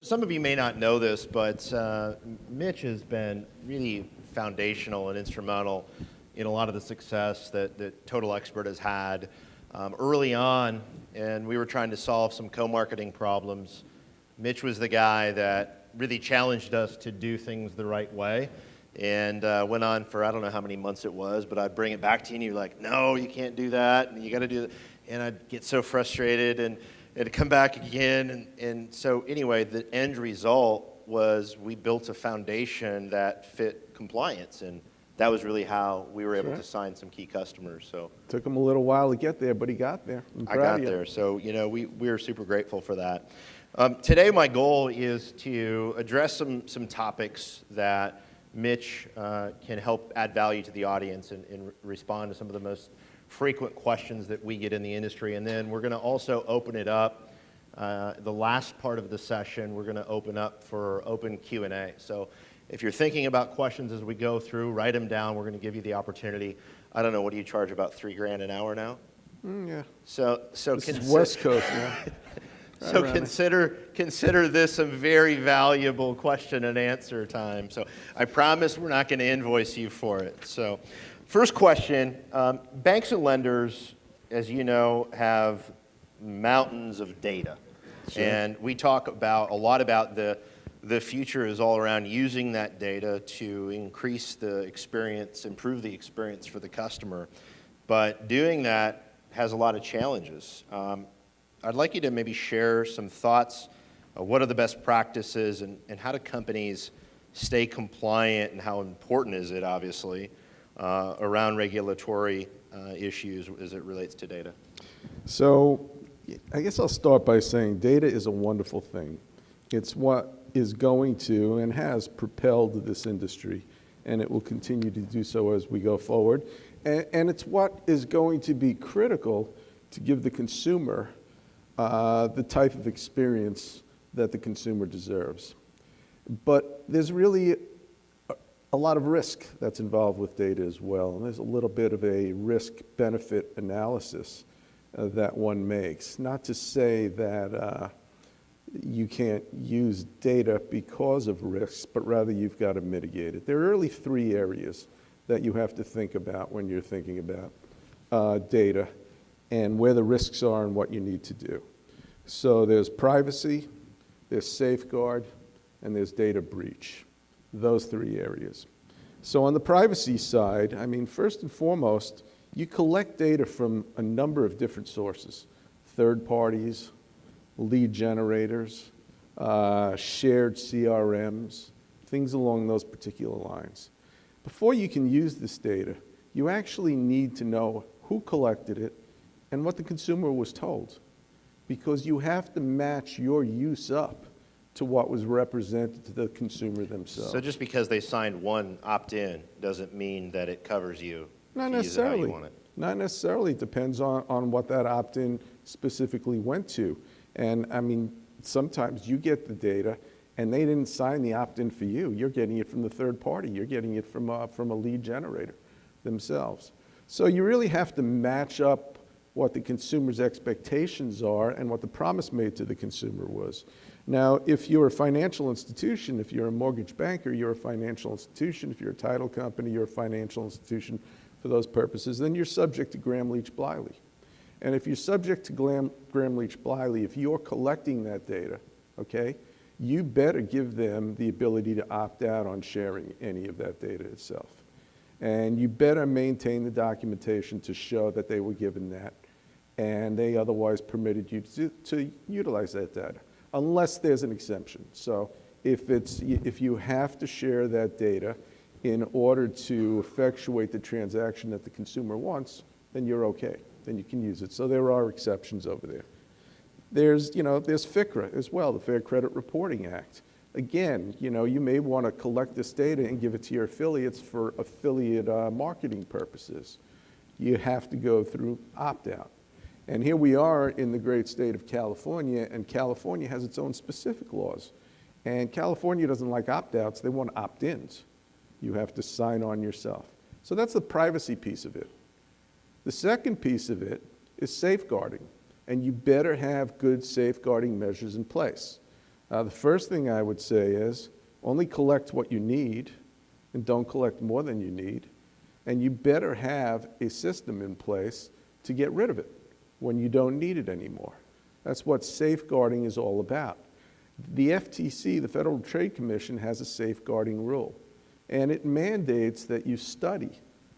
Some of you may not know this, but Mitch has been really foundational and instrumental in a lot of the success that Total Expert has had. Early on, and we were trying to solve some co-marketing problems, Mitch was the guy that really challenged us to do things the right way, and went on for I don't know how many months it was, but I'd bring it back to you and you're like, no, you can't do that, and you got to do that. And I'd get so frustrated and it'd come back again. And so anyway, the end result was we built a foundation that fit compliance, and that was really how we were able to sign some key customers. So took him a little while to get there, but he got there. I got there. So, you know, we're super grateful for that. Today, my goal is to address some topics that Mitch can help add value to the audience and respond to some of the most frequent questions that we get in the industry. And then we're going to also open it up. The last part of the session, we're going to open up for open Q&A. So if you're thinking about questions as we go through, write them down. We're going to give you the opportunity. I don't know, what do you charge, about $3,000 an hour now? Yeah. So this is West Coast now. So consider this a very valuable question and answer time. So I promise we're not going to invoice you for it. So first question, banks and lenders, as you know, have mountains of data. Sure. And we talk about a lot about the future is all around using that data to increase the experience, improve the experience for the customer. But doing that has a lot of challenges. I'd like you to maybe share some thoughts. What are the best practices, and how do companies stay compliant, and how important is it, obviously, around regulatory issues as it relates to data? So I guess I'll start by saying data is a wonderful thing. It's what is going to and has propelled this industry, and it will continue to do so as we go forward. And it's what is going to be critical to give the consumer the type of experience that the consumer deserves. But there's really a lot of risk that's involved with data as well, and there's a little bit of a risk-benefit analysis that one makes. Not to say that you can't use data because of risks, but rather you've got to mitigate it. There are really three areas that you have to think about when you're thinking about data and where the risks are and what you need to do. So there's privacy, there's safeguard, and there's data breach. Those three areas. So on the privacy side, I mean, first and foremost, you collect data from a number of different sources: third parties, lead generators, shared CRMs, things along those particular lines. Before you can use this data, you actually need to know who collected it and what the consumer was told, because you have to match your use up to what was represented to the consumer themselves. So just because they signed one opt-in doesn't mean that it covers you. Not necessarily. Not necessarily. It depends on what that opt-in specifically went to. And I mean, sometimes you get the data and they didn't sign the opt-in for you. You're getting it from the third party. You're getting it from a lead generator themselves. So you really have to match up what the consumer's expectations are and what the promise made to the consumer was. Now, if you're a financial institution, if you're a mortgage banker, you're a financial institution. If you're a title company, you're a financial institution for those purposes, then you're subject to Gramm-Leach-Bliley. And if you're subject to Gramm-Leach-Bliley, if you're collecting that data, okay, you better give them the ability to opt out on sharing any of that data itself. And you better maintain the documentation to show that they were given that, and they otherwise permitted you to utilize that data, unless there's an exemption. So if you have to share that data in order to effectuate the transaction that the consumer wants, then you're okay. Then you can use it. So there are exceptions over there. There's FCRA as well, the Fair Credit Reporting Act. Again, you may want to collect this data and give it to your affiliates for affiliate marketing purposes. You have to go through opt-out. And here we are in the great state of California, and California has its own specific laws. And California doesn't like opt-outs, they want opt-ins. You have to sign on yourself. So that's the privacy piece of it. The second piece of it is safeguarding, and you better have good safeguarding measures in place. The first thing I would say is only collect what you need and don't collect more than you need. And you better have a system in place to get rid of it when you don't need it anymore. That's what safeguarding is all about. The FTC, the Federal Trade Commission, has a safeguarding rule. And it mandates that you study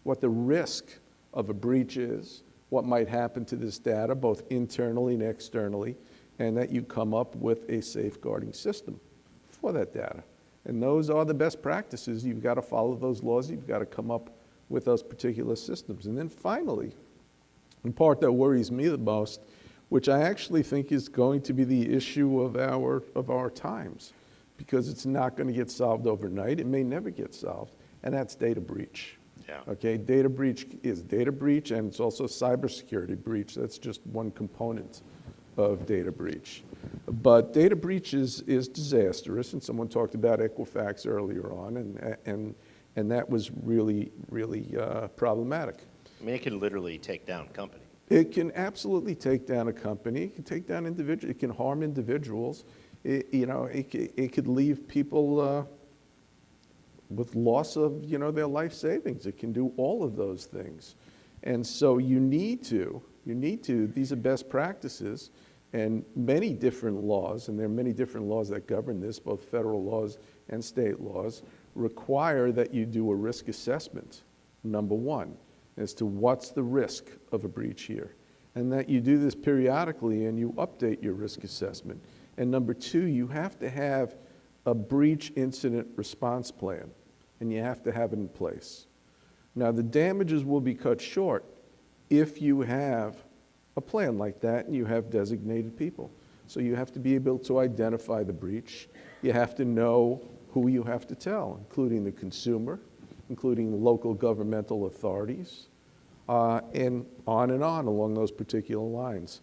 what the risk of a breach is, what might happen to this data, both internally and externally, and that you come up with a safeguarding system for that data. And those are the best practices. You've got to follow those laws. You've got to come up with those particular systems. And then finally, the part that worries me the most, which I actually think is going to be the issue of our times, because it's not going to get solved overnight. It may never get solved, and that's data breach. Yeah. Okay, data breach is data breach, and it's also cybersecurity breach. That's just one component of data breach. But data breach is disastrous, and someone talked about Equifax earlier on, and that was really, really problematic. I mean, it can literally take down a company. It can absolutely take down a company. It can take down individuals. It can harm individuals. It could leave people with loss of their life savings. It can do all of those things, and so you need to. These are best practices, and many different laws, and there are many different laws that govern this, both federal laws and state laws, require that you do a risk assessment, number one, as to what's the risk of a breach here, and that you do this periodically and you update your risk assessment. And number two, you have to have a breach incident response plan, and you have to have it in place. Now, the damages will be cut short if you have a plan like that and you have designated people. So you have to be able to identify the breach. You have to know who you have to tell, including the consumer, including local governmental authorities, and on along those particular lines.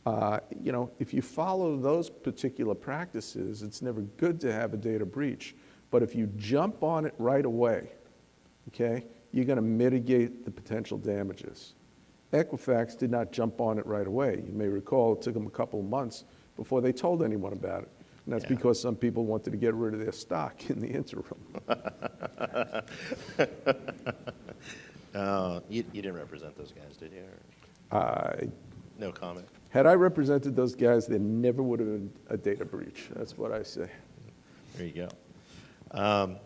If you follow those particular practices, it's never good to have a data breach. But if you jump on it right away, okay, you're going to mitigate the potential damages. Equifax did not jump on it right away. You may recall it took them a couple of months before they told anyone about it. And that's because some people wanted to get rid of their stock in the interim. You didn't represent those guys, did you? No comment. Had I represented those guys, there never would have been a data breach. That's what I say. There you go.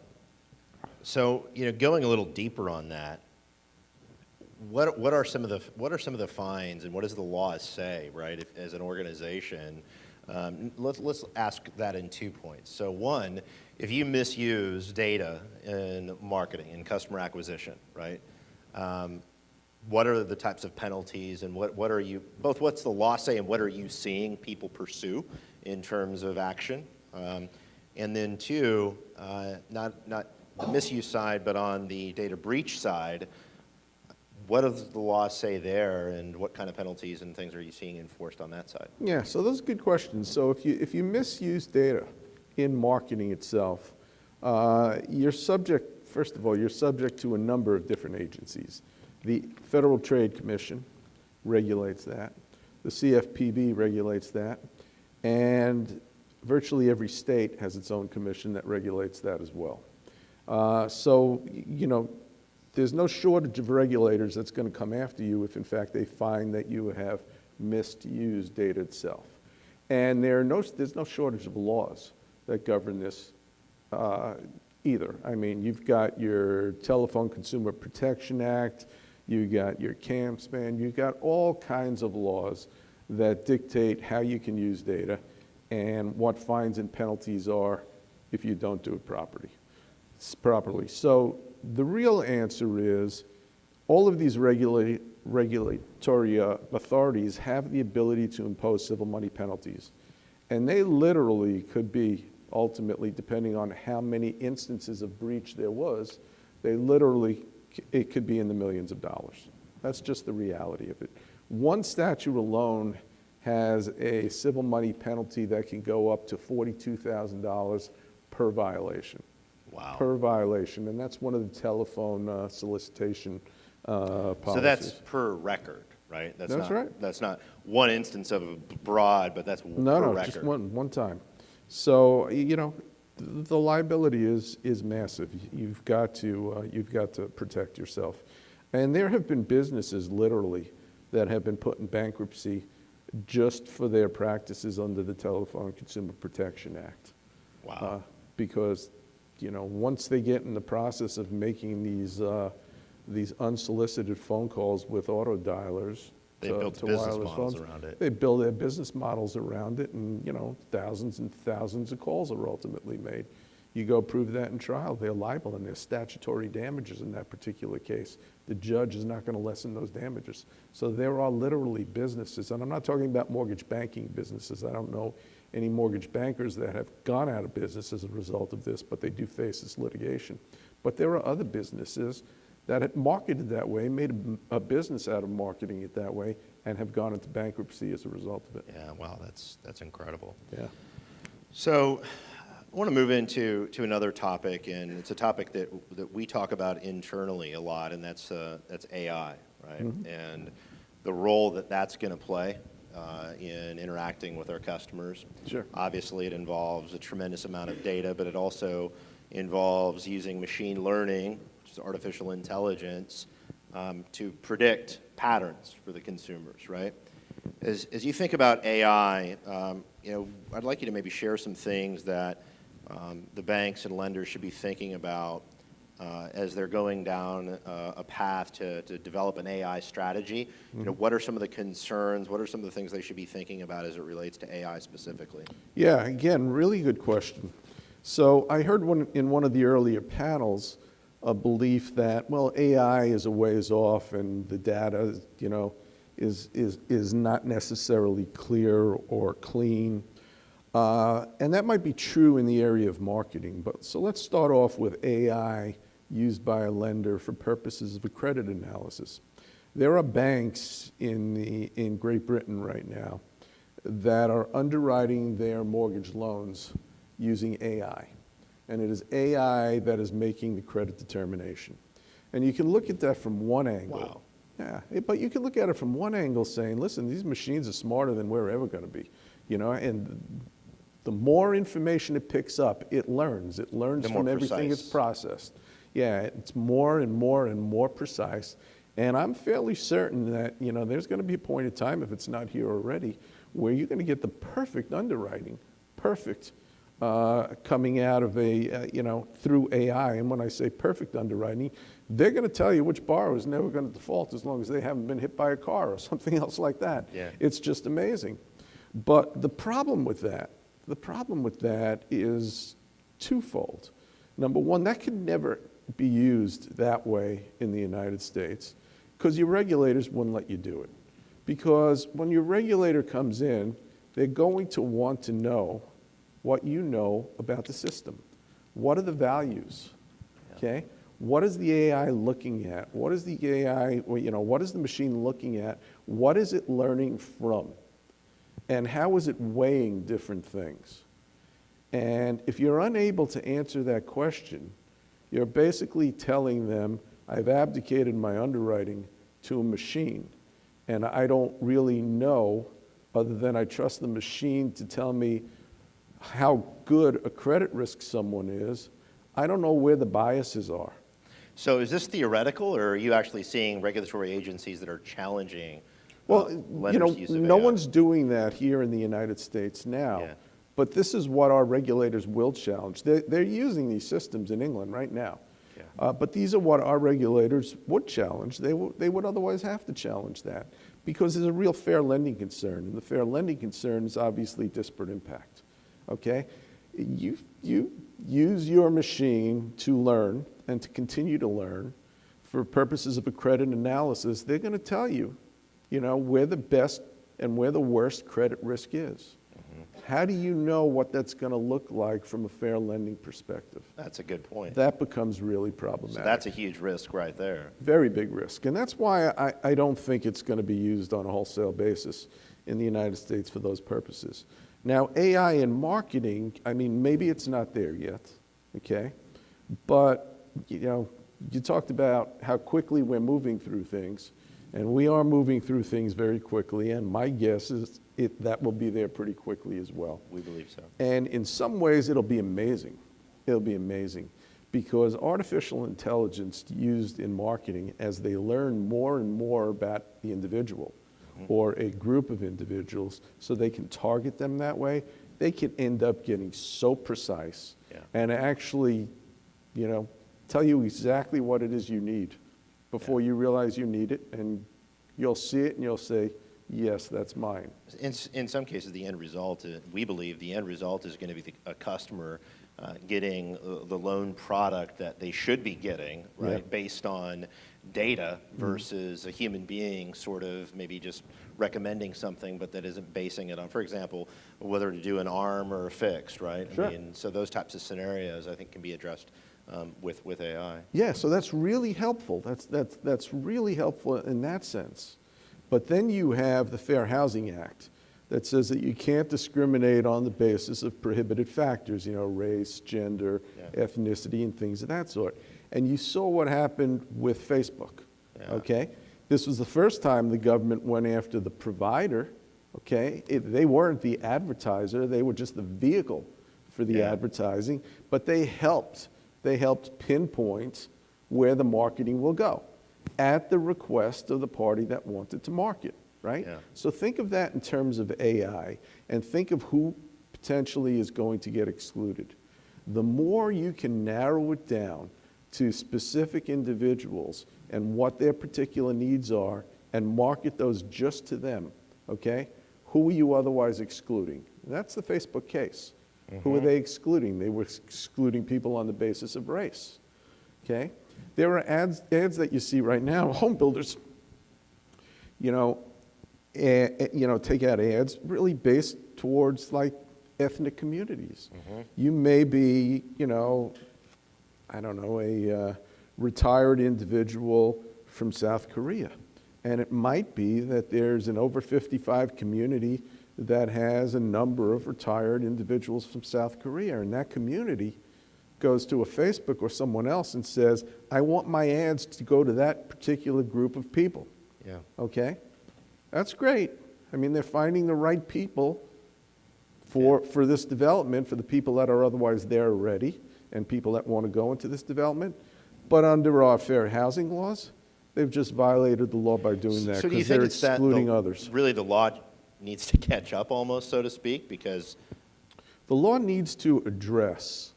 So, going a little deeper on that, what are some of the fines and what does the law say, right? If, as an organization, let's ask that in 2 points. So, one, if you misuse data in marketing and customer acquisition, right? What are the types of penalties, and what are you, both what's the law say and what are you seeing people pursue in terms of action? And then two, not the misuse side, but on the data breach side, what does the law say there, and what kind of penalties and things are you seeing enforced on that side? Yeah, so those are good questions. So if you misuse data in marketing itself, you're subject, first of all, you're subject to a number of different agencies. The Federal Trade Commission regulates that. The CFPB regulates that. And virtually every state has its own commission that regulates that as well. There's no shortage of regulators that's going to come after you if, in fact, they find that you have misused data itself. And there's no shortage of laws that govern this either. I mean, you've got your Telephone Consumer Protection Act, you've got your CAMSPAN, you've got all kinds of laws that dictate how you can use data and what fines and penalties are if you don't do it properly. So the real answer is all of these regulatory authorities have the ability to impose civil money penalties. And they literally could be, ultimately, depending on how many instances of breach there was, it could be in the millions of dollars. That's just the reality of it. One statute alone has a civil money penalty that can go up to $42,000 per violation. Wow. Per violation, and that's one of the telephone solicitation policies. So that's per record, right? That's right. That's not one instance of a broad, but that's per record. No, just one time. So, the liability is massive. You've got to protect yourself. And there have been businesses literally that have been put in bankruptcy just for their practices under the Telephone Consumer Protection Act. Wow. Because, once they get in the process of making these unsolicited phone calls with auto dialers, they built business models around it. They build their business models around it, and thousands and thousands of calls are ultimately made. You go prove that in trial, they're liable, and there's statutory damages in that particular case. The judge is not going to lessen those damages. So there are literally businesses, and I'm not talking about mortgage banking businesses. I don't know any mortgage bankers that have gone out of business as a result of this, but they do face this litigation. But there are other businesses that have marketed that way, made a business out of marketing it that way, and have gone into bankruptcy as a result of it. Yeah, wow, that's incredible. Yeah. So I want to move into another topic, and it's a topic that we talk about internally a lot, and that's AI, right? Mm-hmm. And the role that that's going to play in interacting with our customers. Sure. Obviously, it involves a tremendous amount of data, but it also involves using machine learning, which is artificial intelligence, to predict patterns for the consumers, right? As you think about AI, I'd like you to maybe share some things that the banks and lenders should be thinking about as they're going down a path to develop an AI strategy. Mm-hmm. What are some of the concerns? What are some of the things they should be thinking about as it relates to AI specifically? Yeah, again, really good question. So I heard in one of the earlier panels a belief that, well, AI is a ways off and the data, is not necessarily clear or clean. And that might be true in the area of marketing. But so let's start off with AI used by a lender for purposes of a credit analysis. There are banks in Great Britain right now that are underwriting their mortgage loans using AI. And it is AI that is making the credit determination. And you can look at that from one angle. Wow. Yeah, but you can look at it from one angle saying, listen, these machines are smarter than we're ever going to be. And the more information it picks up, it learns. It learns from everything it's processed. Yeah, it's more and more and more precise. And I'm fairly certain that, there's going to be a point in time, if it's not here already, where you're going to get the perfect underwriting, coming out of through AI. And when I say perfect underwriting, they're going to tell you which borrower is never going to default as long as they haven't been hit by a car or something else like that. Yeah. It's just amazing. But the problem with that is twofold. Number one, that could never be used that way in the United States because your regulators wouldn't let you do it. Because when your regulator comes in, they're going to want to know what you know about the system. What are the values? Okay? What is the AI looking at? What is the AI, what is the machine looking at? What is it learning from? And how is it weighing different things? And if you're unable to answer that question, you're basically telling them, I've abdicated my underwriting to a machine, and I don't really know, other than I trust the machine to tell me how good a credit risk someone is. I don't know where the biases are. So is this theoretical, or are you actually seeing regulatory agencies that are challenging Well, no one's doing that here in the United States now. Yeah. But this is what our regulators will challenge. They're using these systems in England right now. Yeah. But these are what our regulators would challenge. They would otherwise have to challenge that because there's a real fair lending concern. And the fair lending concern is obviously disparate impact. Okay? You use your machine to learn and to continue to learn for purposes of a credit analysis. They're going to tell you, where the best and where the worst credit risk is. How do you know what that's going to look like from a fair lending perspective? That's a good point. That becomes really problematic. So that's a huge risk right there. Very big risk. And that's why I don't think it's going to be used on a wholesale basis in the United States for those purposes. Now, AI in marketing, maybe it's not there yet, okay? But, you talked about how quickly we're moving through things. And we are moving through things very quickly, and my guess is that will be there pretty quickly as well. We believe so. And in some ways, it'll be amazing. It'll be amazing because artificial intelligence used in marketing, as they learn more and more about the individual or a group of individuals so they can target them that way, they can end up getting so precise and actually, tell you exactly what it is you need before you realize you need it, and you'll see it and you'll say, yes, that's mine. In some cases, the end result, we believe the end result is going to be a customer getting the loan product that they should be getting, right, based on data versus a human being sort of maybe just recommending something, but that isn't basing it on, for example, whether to do an ARM or a fixed, right? Sure. I mean, so those types of scenarios, I think, can be addressed with AI. Yeah, so that's really helpful. That's really helpful in that sense. But then you have the Fair Housing Act that says that you can't discriminate on the basis of prohibited factors, race, gender, ethnicity, and things of that sort. And you saw what happened with Facebook, okay? This was the first time the government went after the provider, okay? They weren't the advertiser, they were just the vehicle for the advertising, but they helped pinpoint where the marketing will go at the request of the party that wanted to market, right? Yeah. So think of that in terms of AI and think of who potentially is going to get excluded. The more you can narrow it down to specific individuals and what their particular needs are and market those just to them, okay? Who are you otherwise excluding? That's the Facebook case. Who are they excluding? They were excluding people on the basis of race, okay? There are ads that you see right now, home builders, take out ads really based towards like ethnic communities. You may be, a retired individual from South Korea. And it might be that there's an over 55 community that has a number of retired individuals from South Korea. And that community goes to a Facebook or someone else and says, I want my ads to go to that particular group of people. Yeah. Okay? That's great. I mean, they're finding the right people for this development, for the people that are otherwise there already and people that want to go into this development. But under our fair housing laws, they've just violated the law by doing that because they're excluding others. Really, the law needs to catch up almost, so to speak, because the law needs to address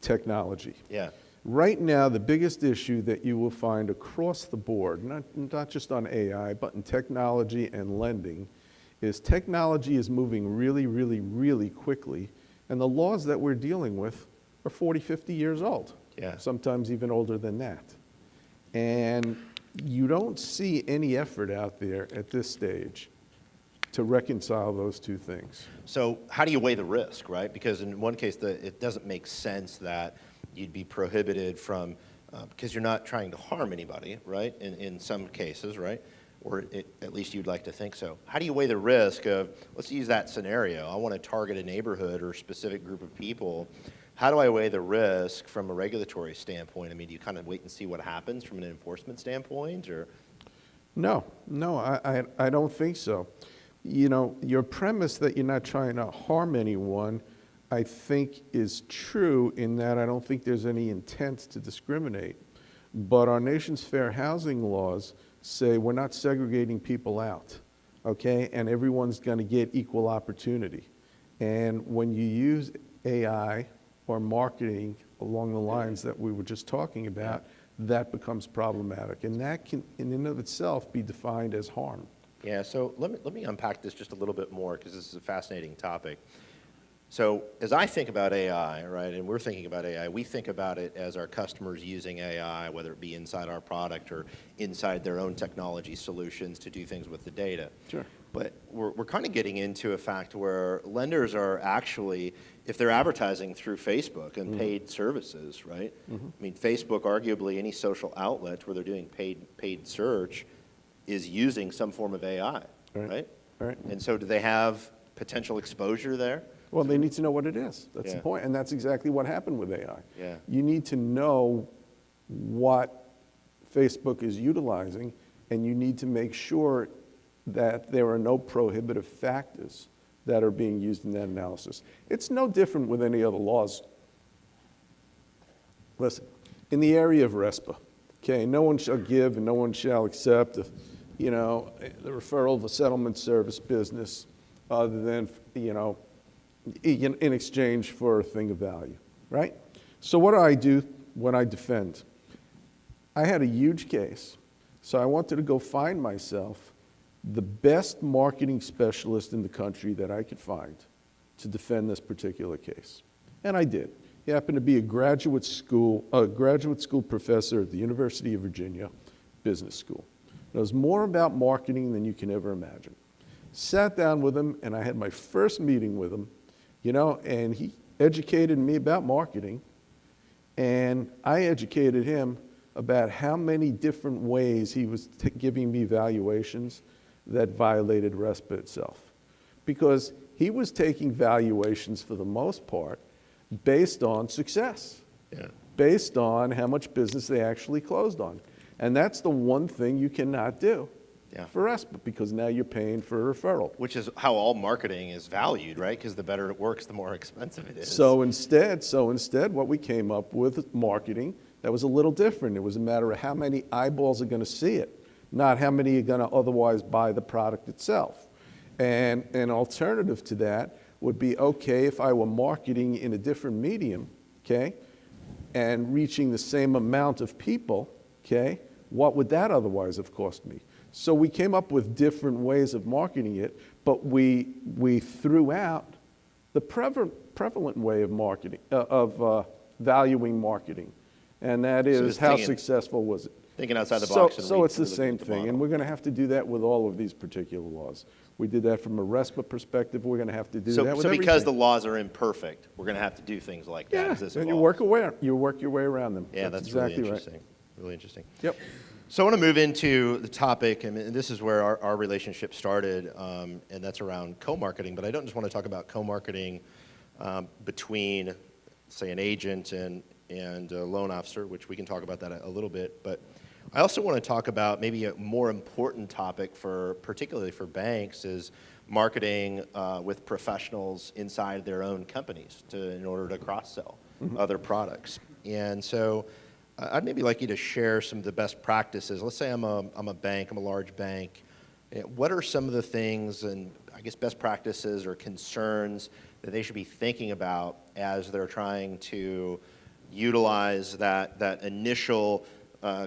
technology. Yeah. Right now, the biggest issue that you will find across the board, not just on AI, but in technology and lending, is technology is moving really, really, really quickly, and the laws that we're dealing with are 40, 50 years old. Yeah. Sometimes even older than that. And you don't see any effort out there at this stage to reconcile those two things. So how do you weigh the risk, right? Because in one case, it doesn't make sense that you'd be prohibited from, because you're not trying to harm anybody, right? In some cases, right? Or at least you'd like to think so. How do you weigh the risk of, let's use that scenario. I want to target a neighborhood or a specific group of people. How do I weigh the risk from a regulatory standpoint? I mean, do you kind of wait and see what happens from an enforcement standpoint, or? No, I don't think so. Your premise that you're not trying to harm anyone, I think is true in that I don't think there's any intent to discriminate. But our nation's fair housing laws say we're not segregating people out, okay? And everyone's going to get equal opportunity. And when you use AI or marketing along the lines that we were just talking about, that becomes problematic. And that can, in and of itself, be defined as harm. Yeah, so let me unpack this just a little bit more because this is a fascinating topic. So as I think about AI, right, and we're thinking about AI, we think about it as our customers using AI, whether it be inside our product or inside their own technology solutions to do things with the data. Sure. But we're kind of getting into a fact where lenders are actually, if they're advertising through Facebook and paid services, right? I mean, Facebook, arguably any social outlet where they're doing paid search is using some form of AI, right? Right. And so do they have potential exposure there? Well, they need to know what it is. That's the point. And that's exactly what happened with AI. Yeah. You need to know what Facebook is utilizing, and you need to make sure that there are no prohibitive factors that are being used in that analysis. It's no different with any other laws. Listen, in the area of RESPA, okay, no one shall give and no one shall accept, the referral of a settlement service business other than, in exchange for a thing of value, right? So what do I do when I defend? I had a huge case, so I wanted to go find myself the best marketing specialist in the country that I could find to defend this particular case. And I did. He happened to be a graduate school professor at the University of Virginia Business School. Knows more about marketing than you can ever imagine. Sat down with him, and I had my first meeting with him, and he educated me about marketing, and I educated him about how many different ways he was giving me valuations that violated RESPA itself. Because he was taking valuations for the most part based on success, based on how much business they actually closed on. And that's the one thing you cannot do for RESPA, because now you're paying for a referral. Which is how all marketing is valued, right? Because the better it works, the more expensive it is. So instead, what we came up with marketing that was a little different. It was a matter of how many eyeballs are going to see it, not how many are going to otherwise buy the product itself. And an alternative to that would be, okay, if I were marketing in a different medium, okay, and reaching the same amount of people, okay, what would that otherwise have cost me? So we came up with different ways of marketing it, but we threw out the prevalent way of marketing, valuing marketing, and that is how successful was it? Thinking outside the box. So it's the same thing, and we're going to have to do that with all of these particular laws. We did that from a RESPA perspective. We're going to have to do that with everything. So because the laws are imperfect, we're going to have to do things like that as this and evolves. you work your way around them. Yeah, that's exactly really interesting. Right. Really interesting. Yep. So I want to move into the topic, and this is where our relationship started, and that's around co-marketing. But I don't just want to talk about co-marketing between, say, an agent and a loan officer, which we can talk about that a little bit. But I also want to talk about maybe a more important topic particularly for banks is marketing with professionals inside their own companies in order to cross-sell other products. And so I'd maybe like you to share some of the best practices. Let's say I'm a bank, I'm a large bank. What are some of the things and I guess best practices or concerns that they should be thinking about as they're trying to utilize that initial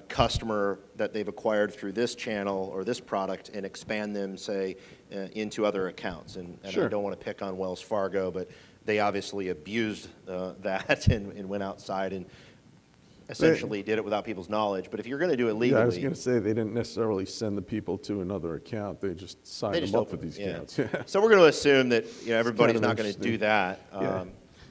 customer that they've acquired through this channel or this product and expand them, say, into other accounts? And Sure. I don't want to pick on Wells Fargo, but they obviously abused that and went outside and essentially did it without people's knowledge. But if you're going to do it legally... Yeah, I was going to say they didn't necessarily send the people to another account. They just signed them up for these accounts. So we're going to assume that everybody's not going to do that.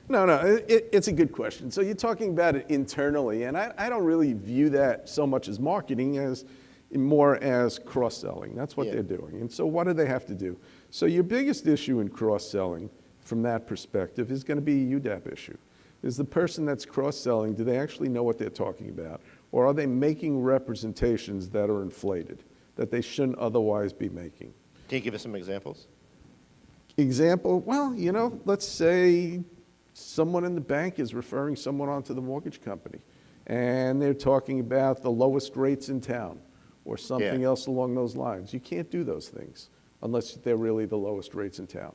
No, it's a good question. So you're talking about it internally, and I don't really view that so much as marketing as more as cross-selling. That's what they're doing. And so what do they have to do? So your biggest issue in cross-selling from that perspective is going to be a UDAP issue. Is the person that's cross-selling, do they actually know what they're talking about? Or are they making representations that are inflated, that they shouldn't otherwise be making? Can you give us some examples? Example, well, let's say someone in the bank is referring someone onto the mortgage company, and they're talking about the lowest rates in town or something else along those lines. You can't do those things unless they're really the lowest rates in town.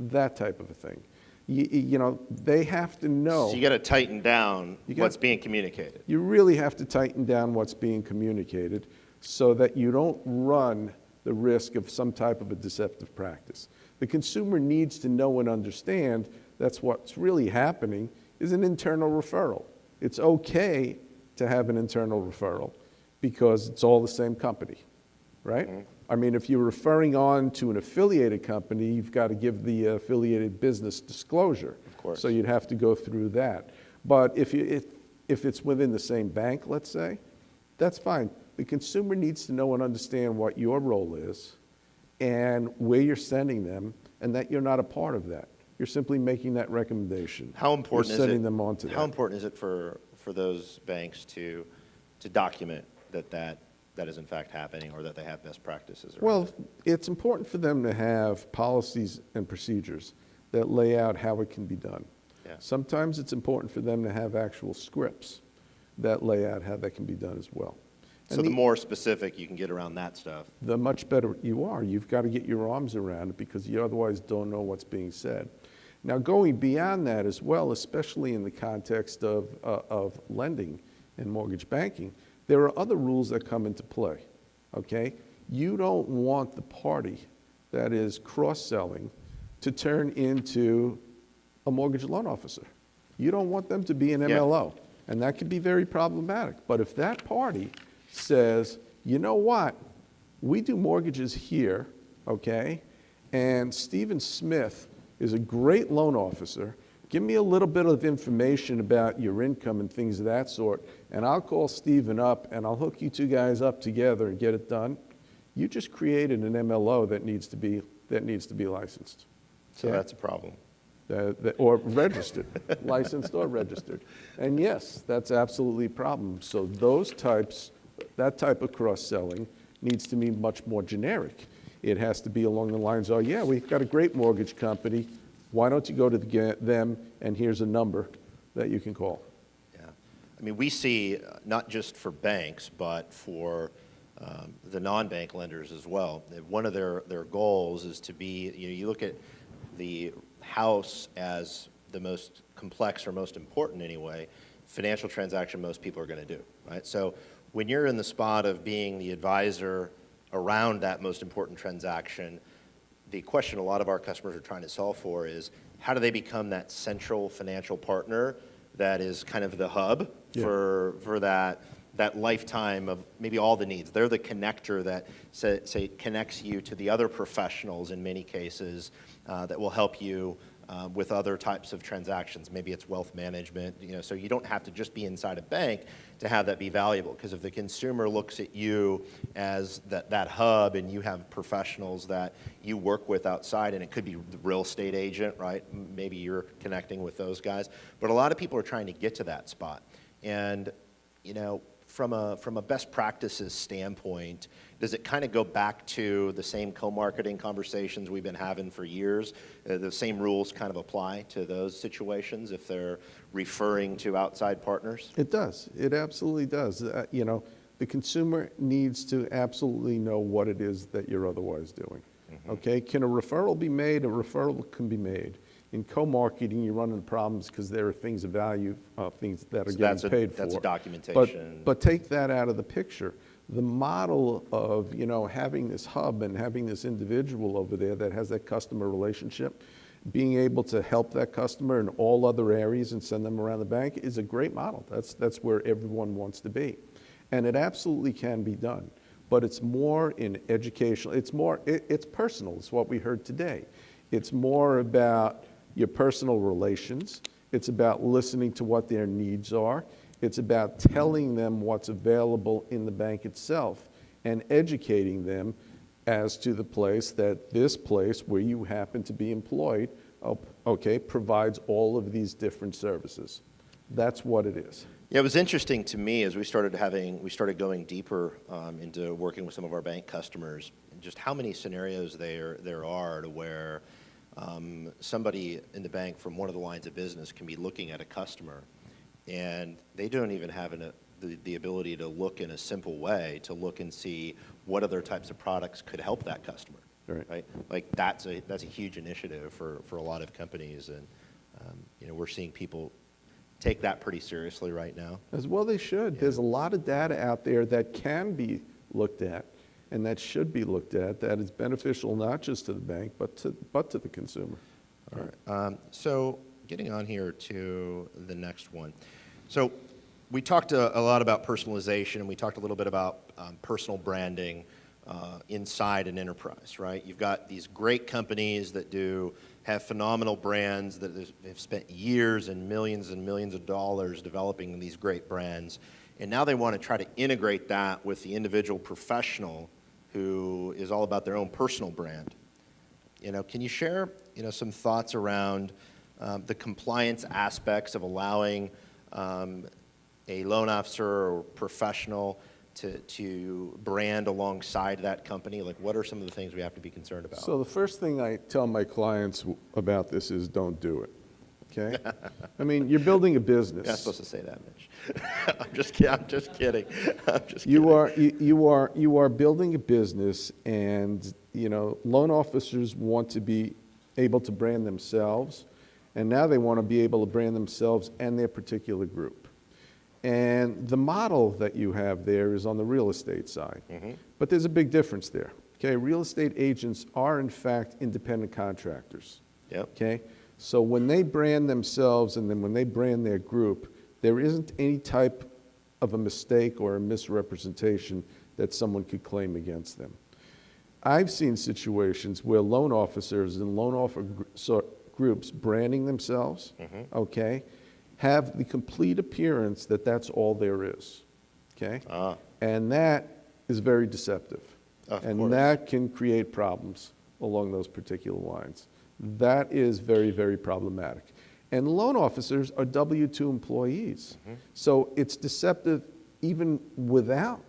That type of a thing. They have to know. So you got to tighten down what's being communicated. You really have to tighten down what's being communicated so that you don't run the risk of some type of a deceptive practice. The consumer needs to know and understand that's what's really happening is an internal referral. It's okay to have an internal referral because it's all the same company, right? Mm-hmm. I mean, if you're referring on to an affiliated company, you've got to give the affiliated business disclosure. Of course. So you'd have to go through that. But if it's within the same bank, let's say, that's fine. The consumer needs to know and understand what your role is and where you're sending them and that you're not a part of that. You're simply making that recommendation. How important is it? Sending them on to that. How important is it for those banks to document that that is in fact happening, or that they have best practices around Well, it? it's important for them to have policies and procedures that lay out how it can be done. Yeah. Sometimes it's important for them to have actual scripts that lay out how that can be done as well. So the more specific you can get around that stuff. The much better you are. You've got to get your arms around it because you otherwise don't know what's being said. Now, going beyond that as well, especially in the context of lending and mortgage banking, there are other rules that come into play, okay? You don't want the party that is cross-selling to turn into a mortgage loan officer. You don't want them to be an MLO, and that can be very problematic. But if that party says, you know what, we do mortgages here, okay, and Stephen Smith is a great loan officer, give me a little bit of information about your income and things of that sort, and I'll call Stephen up and I'll hook you two guys up together and get it done. You just created an MLO that needs to be licensed. So that's a problem. Or registered, licensed or registered. And yes, that's absolutely a problem. So that type of cross-selling needs to be much more generic. It has to be along the lines of, yeah, we've got a great mortgage company. Why don't you go to them and here's a number that you can call. Yeah. I mean, we see not just for banks, but for the non-bank lenders as well. One of their goals is to be, you look at the house as the most complex or most important anyway, financial transaction most people are going to do, right? So when you're in the spot of being the advisor around that most important transaction, the question a lot of our customers are trying to solve for is how do they become that central financial partner that is kind of the hub for that lifetime of maybe all the needs. They're the connector that say connects you to the other professionals in many cases that will help you with other types of transactions. Maybe it's wealth management, so you don't have to just be inside a bank to have that be valuable. Because if the consumer looks at you as that hub and you have professionals that you work with outside, and it could be the real estate agent, right? Maybe you're connecting with those guys. But a lot of people are trying to get to that spot. And, from a best practices standpoint, does it kind of go back to the same co-marketing conversations we've been having for years? The same rules kind of apply to those situations if they're referring to outside partners? It does. It absolutely does. The consumer needs to absolutely know what it is that you're otherwise doing. Mm-hmm. Okay? Can a referral be made? A referral can be made. In co-marketing, you run into problems because there are things of value, things that are getting paid for. That's a documentation. But take that out of the picture. The model of having this hub and having this individual over there that has that customer relationship, being able to help that customer in all other areas and send them around the bank is a great model. That's where everyone wants to be, and it absolutely can be done. But it's more in educational. It's personal. It's what we heard today. It's more about your personal relations. It's about listening to what their needs are. It's about telling them what's available in the bank itself and educating them as to the place that this place where you happen to be employed, provides all of these different services. That's what it is. Yeah, it was interesting to me as we started going deeper into working with some of our bank customers, just how many scenarios there are to where somebody in the bank from one of the lines of business can be looking at a customer and they don't even have the ability to look in a simple way to look and see what other types of products could help that customer. Right? Like that's a huge initiative for a lot of companies, and we're seeing people take that pretty seriously right now. As well they should. Yeah. There's a lot of data out there that can be looked at and that should be looked at that is beneficial not just to the bank but to the consumer. All right. So getting on here to the next one. So we talked a lot about personalization, and we talked a little bit about personal branding inside an enterprise, right? You've got these great companies that have phenomenal brands that have spent years and millions of dollars developing these great brands, and now they want to try to integrate that with the individual professional who is all about their own personal brand. Can you share some thoughts around the compliance aspects of allowing a loan officer or professional to brand alongside that company? Like, what are some of the things we have to be concerned about? So the first thing I tell my clients about this is don't do it. Okay? I mean, you're building a business. You're not supposed to say that, Mitch. I'm just kidding. You are building a business, and loan officers want to be able to brand themselves, and now they want to be able to brand themselves and their particular group. And the model that you have there is on the real estate side, but there's a big difference there. Okay, real estate agents are in fact independent contractors. Yep. Okay. So when they brand themselves and then when they brand their group, there isn't any type of a mistake or a misrepresentation that someone could claim against them. I've seen situations where loan officers and loan officer groups branding themselves, okay, have the complete appearance that that's all there is, okay? And that is very deceptive. Of and course. That can create problems along those particular lines. That is very, very problematic. And loan officers are W-2 employees. So it's deceptive even without,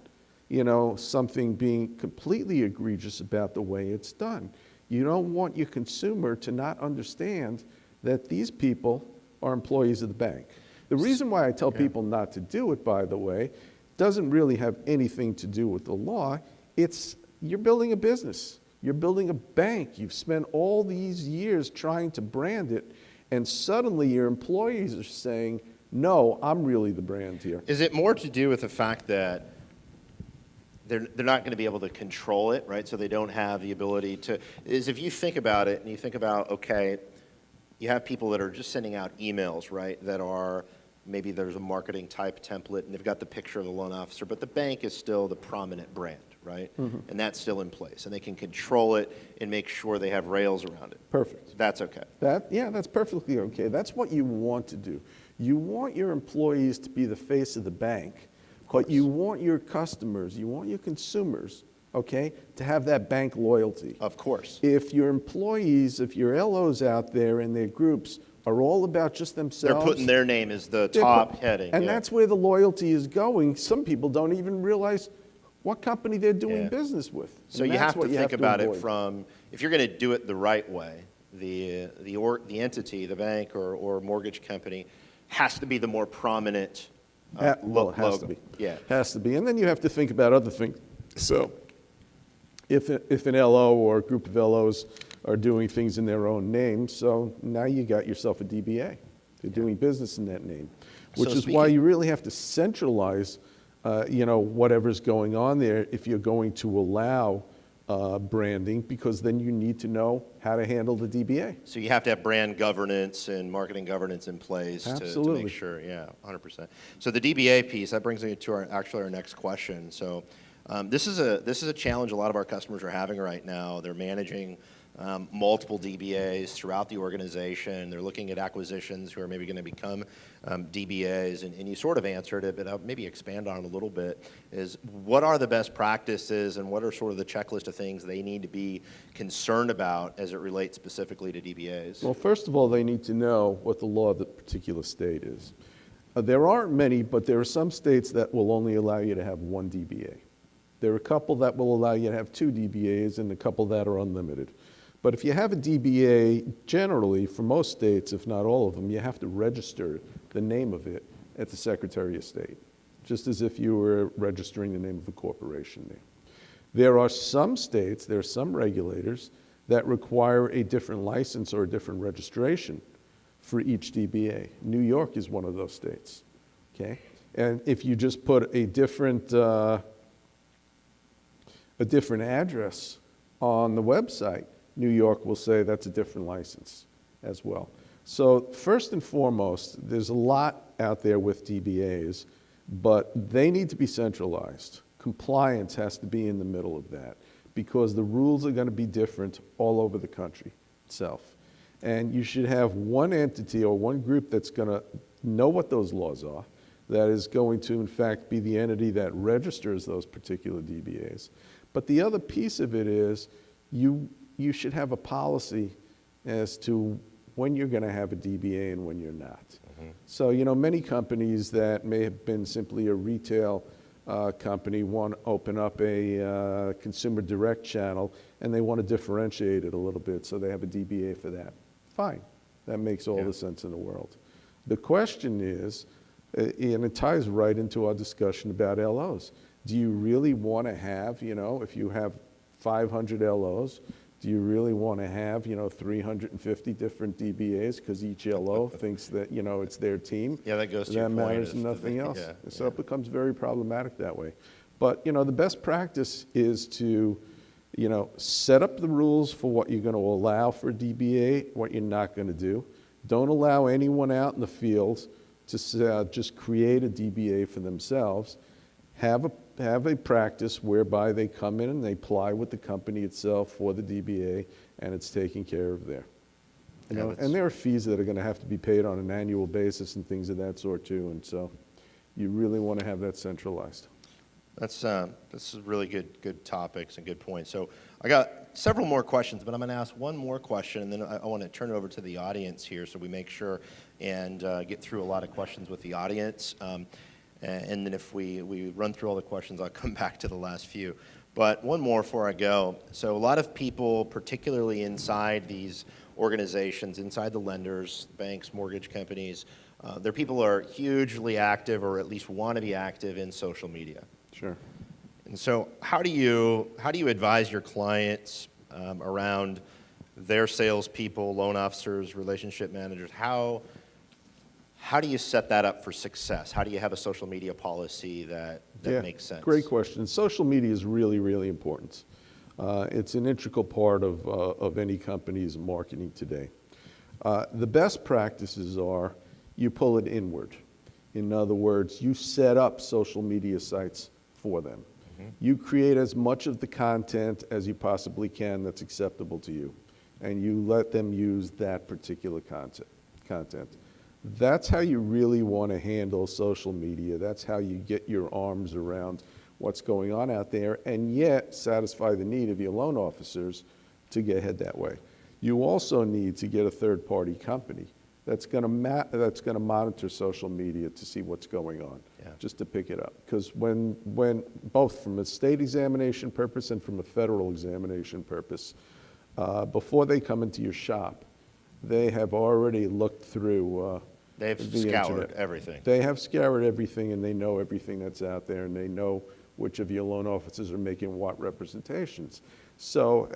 something being completely egregious about the way it's done. You don't want your consumer to not understand that these people are employees of the bank. The reason why I tell people not to do it, by the way, doesn't really have anything to do with the law. It's you're building a business. You're building a bank. You've spent all these years trying to brand it, and suddenly your employees are saying, no, I'm really the brand here. Is it more to do with the fact that they're not going to be able to control it, right? So they don't have the ability to, if you think about it and you think about, okay, you have people that are just sending out emails, right, that are, maybe there's a marketing type template and they've got the picture of the loan officer, but the bank is still the prominent brand, right? And that's still in place. And they can control it and make sure they have rails around it. Perfect. That's okay. That's perfectly okay. That's what you want to do. You want your employees to be the face of the bank, but you want your customers, you want your consumers, okay, to have that bank loyalty. Of course. If your employees, if your LOs out there and their groups are all about just themselves. They're putting their name as the top heading. And that's where the loyalty is going. Some people don't even realize what company they're doing business with. So you have to think about it from, if you're going to do it the right way, the entity, the bank or mortgage company, has to be the more prominent well, it has logo. to be. Yeah. Has to be. And then you have to think about other things. So if an LO or a group of LOs are doing things in their own name, so now you got yourself a DBA. They're doing business in that name, which is why you really have to centralize, whatever's going on there if you're going to allow branding, because then you need to know how to handle the DBA. So you have to have brand governance and marketing governance in place to make sure, 100%. So the DBA piece, that brings me to our next question. So this is a challenge a lot of our customers are having right now. They're managing multiple DBAs throughout the organization. They're looking at acquisitions who are maybe going to become DBAs, and you sort of answered it, but I'll maybe expand on it a little bit, is what are the best practices and what are sort of the checklist of things they need to be concerned about as it relates specifically to DBAs? Well, first of all, they need to know what the law of the particular state is. There aren't many, but there are some states that will only allow you to have one DBA. There are a couple that will allow you to have two DBAs and a couple that are unlimited. But if you have a DBA, generally, for most states, if not all of them, you have to register the name of it at the Secretary of State, just as if you were registering the name of a corporation there. There are some states, there are some regulators that require a different license or a different registration for each DBA. New York is one of those states, okay? And if you just put a different address on the website, New York will say that's a different license as well. So first and foremost, there's a lot out there with DBAs, but they need to be centralized. Compliance has to be in the middle of that because the rules are going to be different all over the country itself. And you should have one entity or one group that's going to know what those laws are, that is going to, in fact, be the entity that registers those particular DBAs. But the other piece of it is you should have a policy as to when you're going to have a DBA and when you're not. So, many companies that may have been simply a retail company want to open up a consumer direct channel and they want to differentiate it a little bit, so they have a DBA for that. Fine. That makes all the sense in the world. The question is, and it ties right into our discussion about LOs. Do you really want to have, if you have 500 LOs, do you really want to have, 350 different DBAs because each LO thinks that, it's their team? Yeah, that goes to your point. That matters and nothing else. So it becomes very problematic that way. But, the best practice is to, set up the rules for what you're going to allow for DBA, what you're not going to do. Don't allow anyone out in the field to just create a DBA for themselves. Have a practice whereby they come in and they apply with the company itself for the DBA, and it's taken care of there. And there are fees that are going to have to be paid on an annual basis and things of that sort too. And so, you really want to have that centralized. This is really good topics and good points. So I got several more questions, but I'm going to ask one more question, and then I want to turn it over to the audience here so we make sure and get through a lot of questions with the audience. And then if we run through all the questions, I'll come back to the last few. But one more before I go. So a lot of people, particularly inside these organizations, inside the lenders, banks, mortgage companies, their people are hugely active or at least want to be active in social media. Sure. And so how do you advise your clients around their salespeople, loan officers, relationship managers? How do you set that up for success? How do you have a social media policy that makes sense? Great question. Social media is really, really important. It's an integral part of any company's marketing today. The best practices are you pull it inward. In other words, you set up social media sites for them. Mm-hmm. You create as much of the content as you possibly can that's acceptable to you, and you let them use that particular content. That's how you really want to handle social media. That's how you get your arms around what's going on out there and yet satisfy the need of your loan officers to get ahead that way. You also need to get a third-party company that's going to monitor social media to see what's going on, just to pick it up. Because when both from a state examination purpose and from a federal examination purpose, before they come into your shop, they have already looked through They've scoured everything. They have scoured everything, and they know everything that's out there, and they know which of your loan officers are making what representations. So,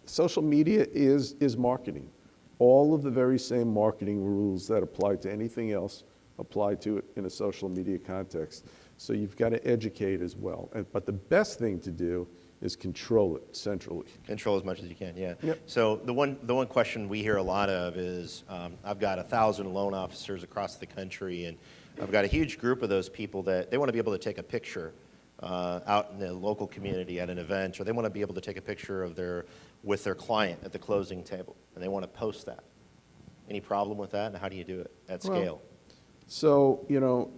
social media is marketing. All of the very same marketing rules that apply to anything else apply to it in a social media context. So you've got to educate as well. But the best thing to do is control it centrally. Control as much as you can, yeah. Yep. So the one question we hear a lot of is, I've got 1,000 loan officers across the country, and I've got a huge group of those people that they want to be able to take a picture out in the local community at an event, or they want to be able to take a picture with their client at the closing table, and they want to post that. Any problem with that, and how do you do it at scale? So,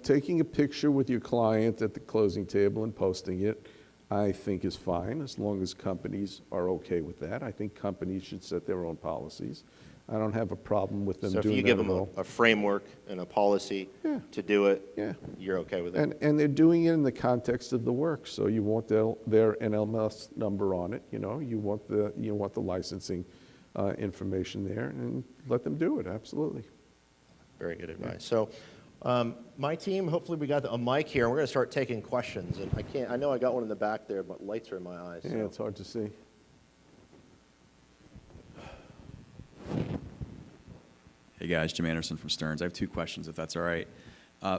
taking a picture with your client at the closing table and posting it, I think is fine, as long as companies are okay with that. I think companies should set their own policies. I don't have a problem with them doing that. So if you give them a framework and a policy to do it, you're okay with it? And they're doing it in the context of the work. So you want their NMLS number on it. You want the licensing information there, and let them do it. Absolutely. Very good advice. So my team, hopefully we got a mic here, and we're going to start taking questions. And I know I got one in the back there, but lights are in my eyes. Yeah, so. It's hard to see. Hey guys, Jim Anderson from Stearns. I have two questions, if that's all right.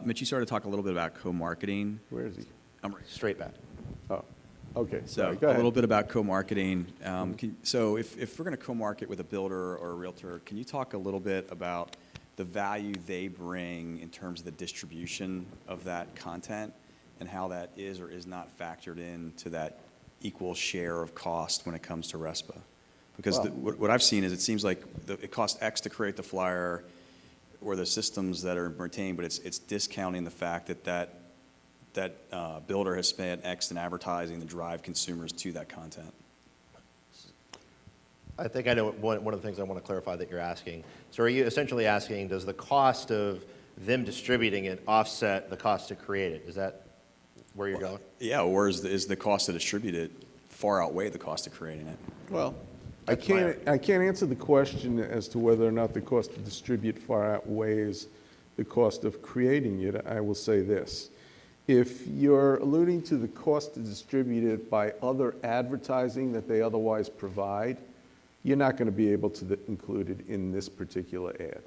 Mitch, you started to talk a little bit about co-marketing. Where is he? I'm right. Straight back. Oh, okay. So Sorry, go ahead. a little bit about co-marketing. So if we're going to co-market with a builder or a realtor, can you talk a little bit about the value they bring in terms of the distribution of that content and how that is or is not factored into that equal share of cost when it comes to RESPA? Because what I've seen is it seems like it costs X to create the flyer or the systems that are retained, but it's discounting the fact that builder has spent X in advertising to drive consumers to that content. I think I know one of the things I want to clarify that you're asking. So are you essentially asking, does the cost of them distributing it offset the cost to create it? Is that where you're going? Yeah, or is the cost to distribute it far outweigh the cost of creating it? Well, I can't answer the question as to whether or not the cost to distribute far outweighs the cost of creating it. I will say this. If you're alluding to the cost to distribute it by other advertising that they otherwise provide, you're not going to be able to include it in this particular ad.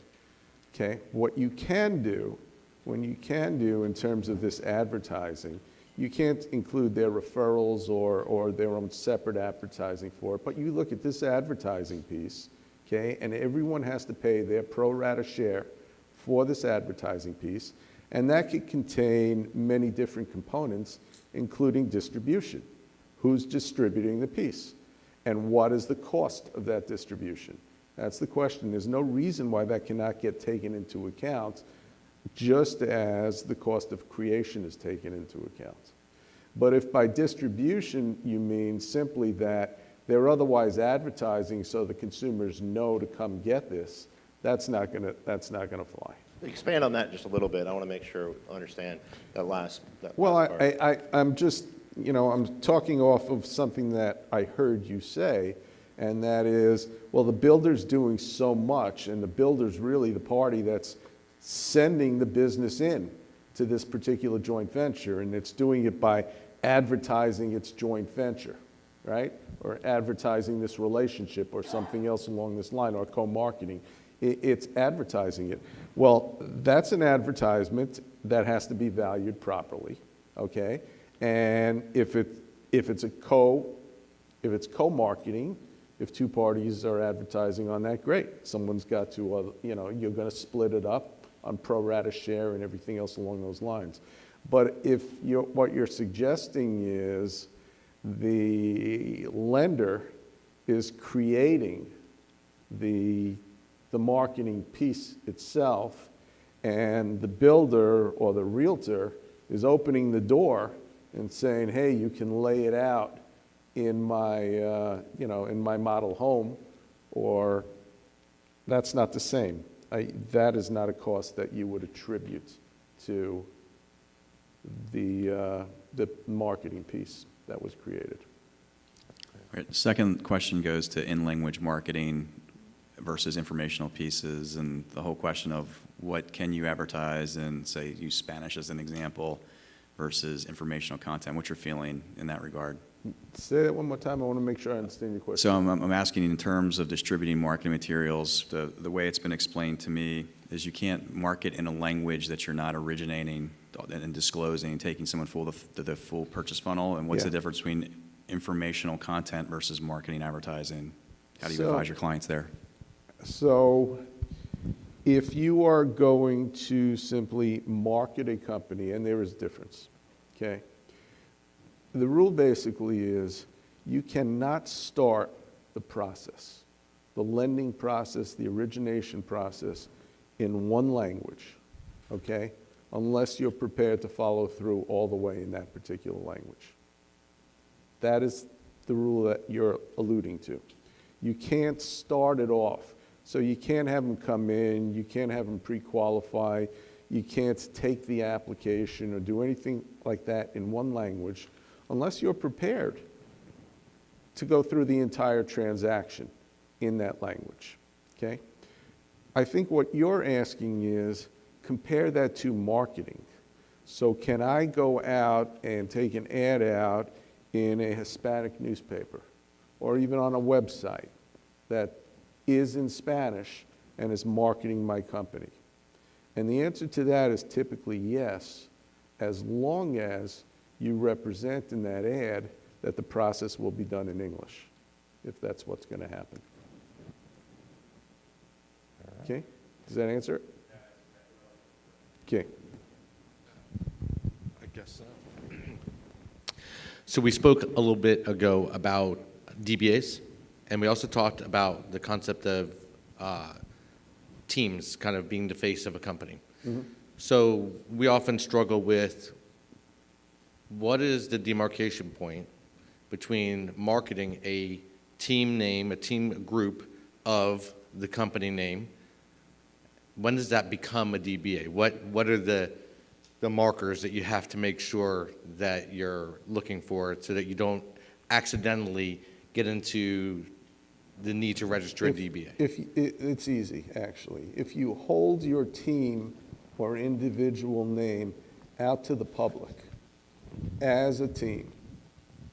Okay? What you can do, in terms of this advertising, you can't include their referrals or their own separate advertising for it, but you look at this advertising piece, okay, and everyone has to pay their pro rata share for this advertising piece, and that could contain many different components, including distribution. Who's distributing the piece? And what is the cost of that distribution? That's the question. There's no reason why that cannot get taken into account, just as the cost of creation is taken into account. But if by distribution you mean simply that they're otherwise advertising so the consumers know to come get this, that's not gonna fly. Expand on that just a little bit. I want to make sure I understand that last Well, part. I'm just, I'm talking off of something that I heard you say, and that is, well, the builder's doing so much, and the builder's really the party that's sending the business in to this particular joint venture, and it's doing it by advertising its joint venture, right? Or advertising this relationship or something else along this line, or co-marketing. It's advertising it. Well, that's an advertisement that has to be valued properly, okay? And if it's co-marketing, if two parties are advertising on that, great. Someone's got to, you're going to split it up on pro rata share and everything else along those lines. But if what you're suggesting is the lender is creating the marketing piece itself, and the builder or the realtor is opening the door and saying, hey, you can lay it out in my, in my model home, or that's not the same. That is not a cost that you would attribute to the marketing piece that was created. All right. Second question goes to in-language marketing versus informational pieces, and the whole question of what can you advertise and, say, use Spanish as an example versus informational content. What's your feeling in that regard? Say that one more time. I want to make sure I understand your question. So I'm asking in terms of distributing marketing materials, the way it's been explained to me is you can't market in a language that you're not originating and disclosing, taking someone the full purchase funnel. And what's the difference between informational content versus marketing advertising? How do you advise your clients there? So if you are going to simply market a company, and there is a difference, okay? The rule basically is you cannot start the process, the lending process, the origination process in one language, okay? Unless you're prepared to follow through all the way in that particular language. That is the rule that you're alluding to. You can't start it off. So you can't have them come in, you can't have them pre-qualify, you can't take the application or do anything like that in one language unless you're prepared to go through the entire transaction in that language, okay? I think what you're asking is compare that to marketing. So can I go out and take an ad out in a Hispanic newspaper or even on a website that is in Spanish and is marketing my company? And the answer to that is typically yes, as long as you represent in that ad that the process will be done in English, if that's what's going to happen. Okay? Does that answer it? Okay. I guess so. So we spoke a little bit ago about DBAs, and we also talked about the concept of teams kind of being the face of a company. Mm-hmm. So we often struggle with what is the demarcation point between marketing a team name, a team group of the company name. When does that become a DBA? What are the the markers that you have to make sure that you're looking for so that you don't accidentally get into the need to register a DBA? It's easy, actually. If you hold your team or individual name out to the public as a team,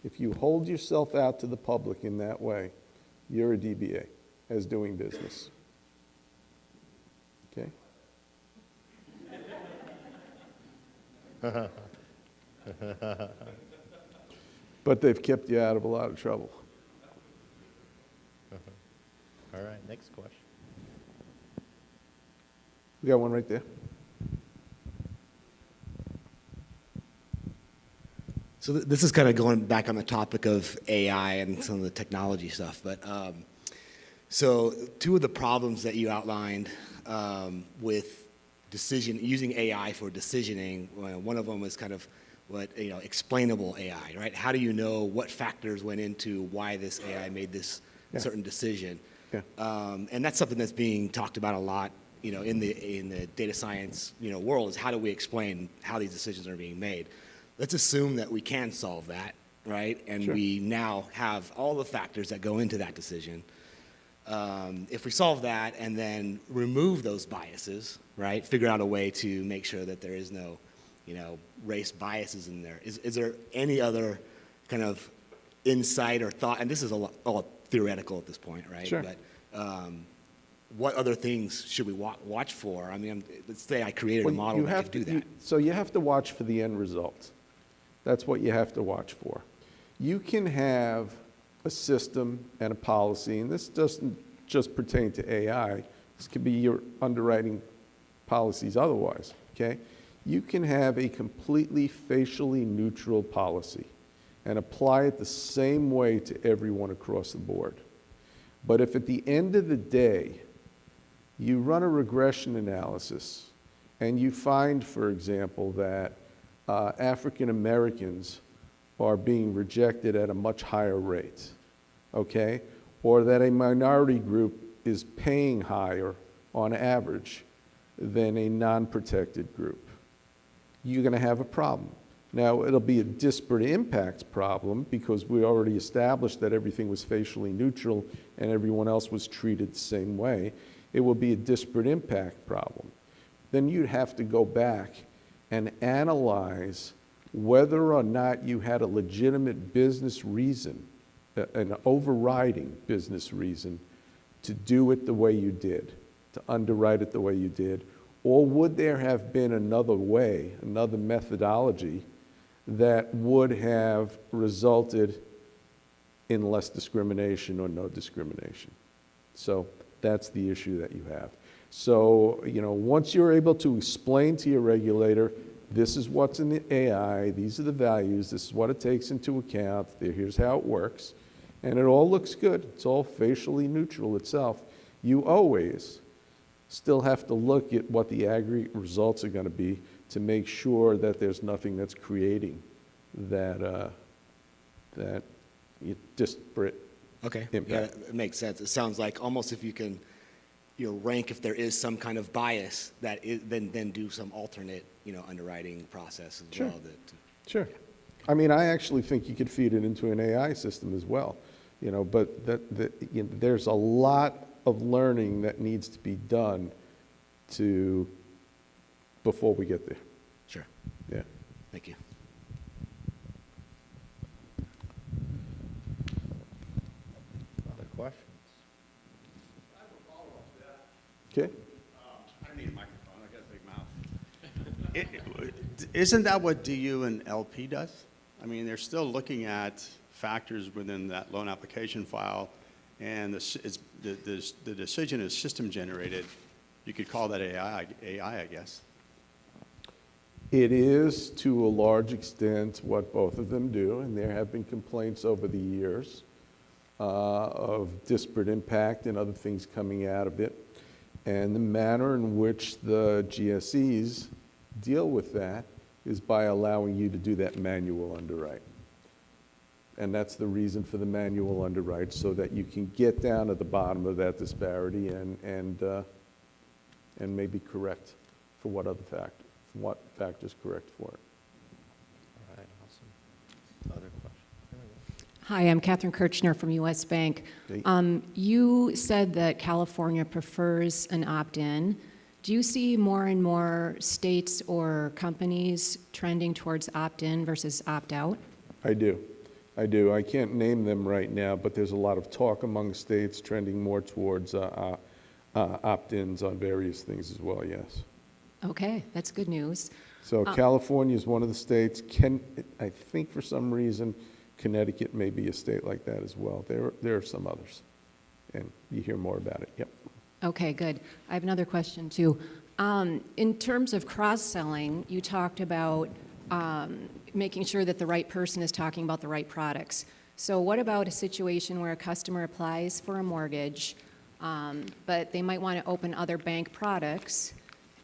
if you hold yourself out to the public in that way, you're a DBA as doing business. Okay? But they've kept you out of a lot of trouble. All right, next question. We got one right there. So this is kind of going back on the topic of AI and some of the technology stuff, but so two of the problems that you outlined with using AI for decisioning, one of them was kind of explainable AI, right? How do you know what factors went into why this AI made this certain decision? Yeah. And that's something that's being talked about a lot, in the data science, world, is how do we explain how these decisions are being made? Let's assume that we can solve that, right? And Sure. we now have all the factors that go into that decision. If we solve that and then remove those biases, right? Figure out a way to make sure that there is no, race biases in there. Is there any other kind of insight or thought? And this is all theoretical at this point, right? Sure. But what other things should we watch for? I mean, let's say I created a model that could do that. So you have to watch for the end result. That's what you have to watch for. You can have a system and a policy, and this doesn't just pertain to AI. This could be your underwriting policies otherwise, okay? You can have a completely facially neutral policy and apply it the same way to everyone across the board. But if at the end of the day, you run a regression analysis and you find, for example, that African Americans are being rejected at a much higher rate, okay? Or that a minority group is paying higher on average than a non-protected group, you're going to have a problem. Now, it'll be a disparate impacts problem because we already established that everything was facially neutral and everyone else was treated the same way. It will be a disparate impact problem. Then you'd have to go back and analyze whether or not you had a legitimate business reason, an overriding business reason, to do it the way you did, to underwrite it the way you did, or would there have been another way, another methodology that would have resulted in less discrimination or no discrimination? So that's the issue that you have. So, once you're able to explain to your regulator, this is what's in the AI, these are the values, this is what it takes into account, here's how it works, and it all looks good, it's all facially neutral itself, you always still have to look at what the aggregate results are going to be to make sure that there's nothing that's creating that disparate Okay, impact. yeah, it makes sense. It sounds like almost if you can, rank if there is some kind of bias, then do some alternate, underwriting process as Sure. well. Sure. I mean, I actually think you could feed it into an AI system as well, but there's a lot of learning that needs to be done before we get there. Sure. Yeah. Thank you. Other questions? Okay. I don't need a microphone, I got a big mouth. Isn't that what DU and LP does? I mean, they're still looking at factors within that loan application file, and the decision is system generated. You could call that AI, I guess. It is, to a large extent, what both of them do, and there have been complaints over the years of disparate impact and other things coming out of it. And the manner in which the GSEs deal with that is by allowing you to do that manual underwrite. And that's the reason for the manual underwrite, so that you can get down at the bottom of that disparity and maybe correct for what factor's correct for it. All right, awesome. Other questions? Hi, I'm Catherine Kirchner from U.S. Bank. Hey. You said that California prefers an opt-in. Do you see more and more states or companies trending towards opt-in versus opt-out? I do. I can't name them right now, but there's a lot of talk among states trending more towards opt-ins on various things as well, yes. Okay, that's good news. So California is one of the states. I think for some reason, Connecticut may be a state like that as well. There are some others, and you hear more about it, yep. Okay, good. I have another question, too. In terms of cross-selling, you talked about making sure that the right person is talking about the right products. So what about a situation where a customer applies for a mortgage, but they might want to open other bank products,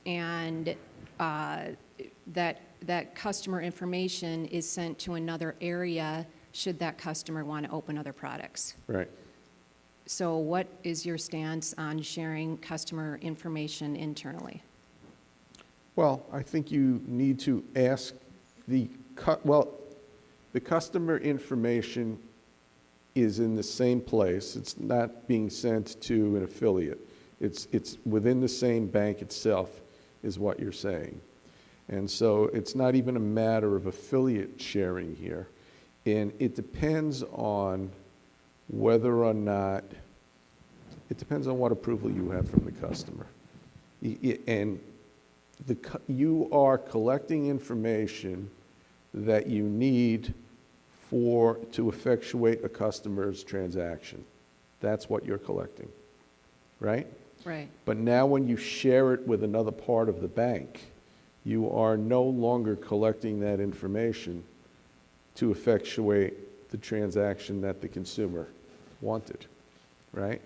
and that customer information is sent to another area should that customer want to open other products? Right. So what is your stance on sharing customer information internally? Well, I think you need to ask the customer information is in the same place. It's not being sent to an affiliate. It's within the same bank itself is what you're saying. And so it's not even a matter of affiliate sharing here. And it depends on whether or not, it depends on what approval you have from the customer. And you are collecting information that you need to effectuate a customer's transaction. That's what you're collecting, right? Right. But now when you share it with another part of the bank, you are no longer collecting that information to effectuate the transaction that the consumer wanted, right?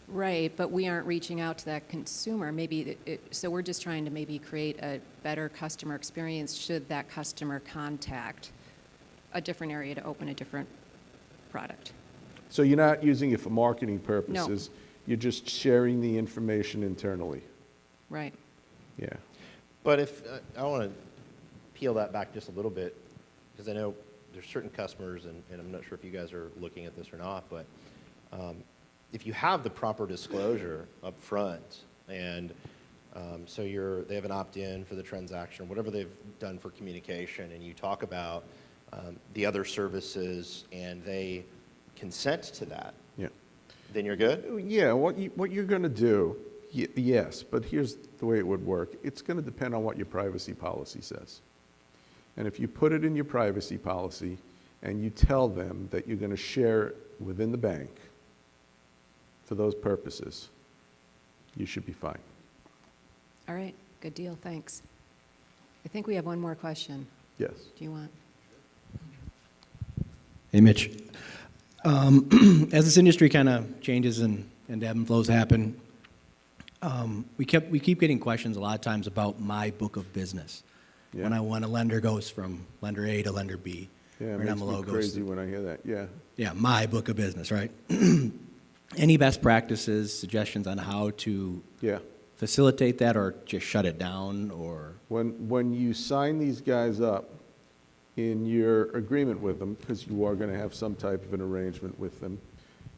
Right, but we aren't reaching out to that consumer. Maybe so we're just trying to maybe create a better customer experience should that customer contact a different area to open a different product. So you're not using it for marketing purposes. No. You're just sharing the information internally. Right. Yeah. But if, I want to peel that back just a little bit, because I know there's certain customers, and I'm not sure if you guys are looking at this or not, but if you have the proper disclosure up front, and so they have an opt-in for the transaction, whatever they've done for communication, and you talk about the other services, and they consent to that, Yeah. then you're good? Yeah, what you're going to do, yes, but here's the way it would work. It's going to depend on what your privacy policy says. And if you put it in your privacy policy and you tell them that you're going to share it within the bank for those purposes, you should be fine. All right, good deal, thanks. I think we have one more question. Yes. Do you want? Hey, Mitch. As this industry kind of changes and ebb and flows happen, we keep getting questions a lot of times about my book of business. Yeah. When a lender goes from lender A to lender B. Yeah, or it an makes MLO me goes crazy to- when I hear that, yeah. Yeah, my book of business, right? Any best practices, suggestions on how to Yeah. facilitate that or just shut it down or? When you sign these guys up in your agreement with them, because you are going to have some type of an arrangement with them,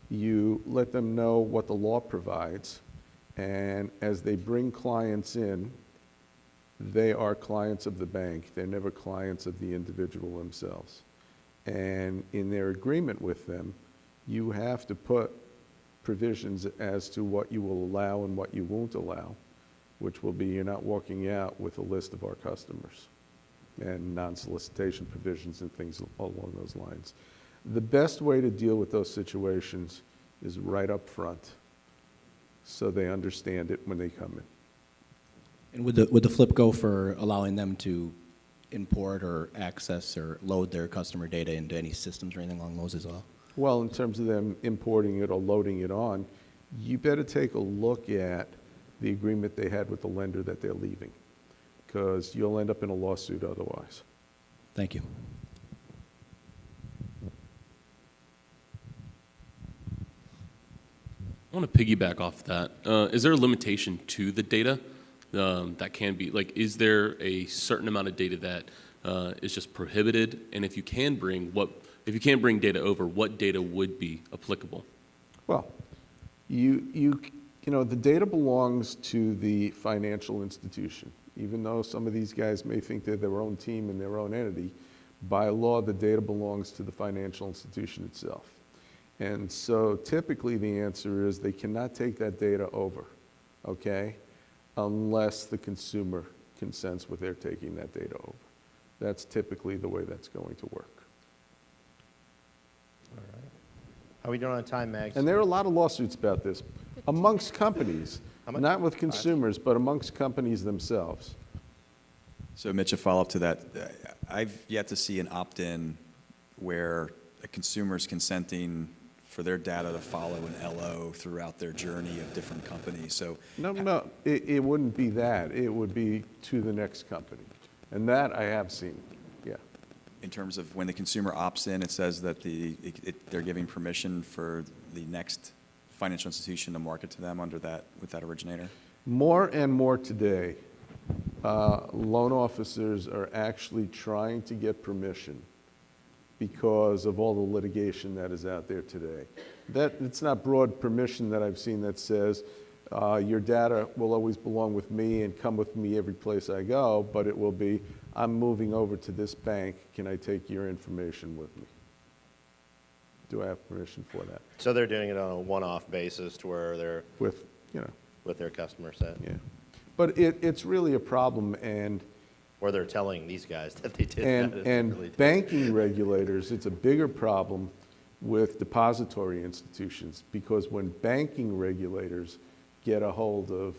you let them know what the law provides, and as they bring clients in, they are clients of the bank. They're never clients of the individual themselves. And in their agreement with them, you have to put provisions as to what you will allow and what you won't allow, which will be you're not walking out with a list of our customers and non-solicitation provisions and things along those lines. The best way to deal with those situations is right up front so they understand it when they come in. And would the flip go for allowing them to import or access or load their customer data into any systems or anything along those as well? Well, in terms of them importing it or loading it on, you better take a look at the agreement they had with the lender that they're leaving, because you'll end up in a lawsuit otherwise. Thank you. I want to piggyback off that. Is there a limitation to the data? that can be, like, is there a certain amount of data that is just prohibited? And if you can bring data over, what data would be applicable? Well, you know, the data belongs to the financial institution. Even though some of these guys may think they're their own team and their own entity, by law, the data belongs to the financial institution itself. And so typically the answer is they cannot take that data over, okay, unless the consumer consents with their taking that data over. That's typically the way that's going to work. All right. How are we doing on time, Mags? And there are a lot of lawsuits about this amongst companies, much? not with consumers, but amongst companies themselves. So Mitch, a follow-up to that. I've yet to see an opt-in where a consumer is consenting for their data to follow an LO throughout their journey of different companies. So No, it wouldn't be that. It would be to the next company. And that I have seen, yeah. in terms of when the consumer opts in, it says that they're giving permission for the next financial institution to market to them under that, with that originator? More and more today, loan officers are actually trying to get permission because of all the litigation that is out there today. It's not broad permission that I've seen that says your data will always belong with me and come with me every place I go, but it will be, I'm moving over to this bank, can I take your information with me? Do I have permission for that? So they're doing it on a one-off basis to where they're With, you know, with their customer set, yeah. But it's really a problem, and or they're telling these guys that they did that. It's And really- banking regulators, it's a bigger problem with depository institutions, because when banking regulators get a hold of,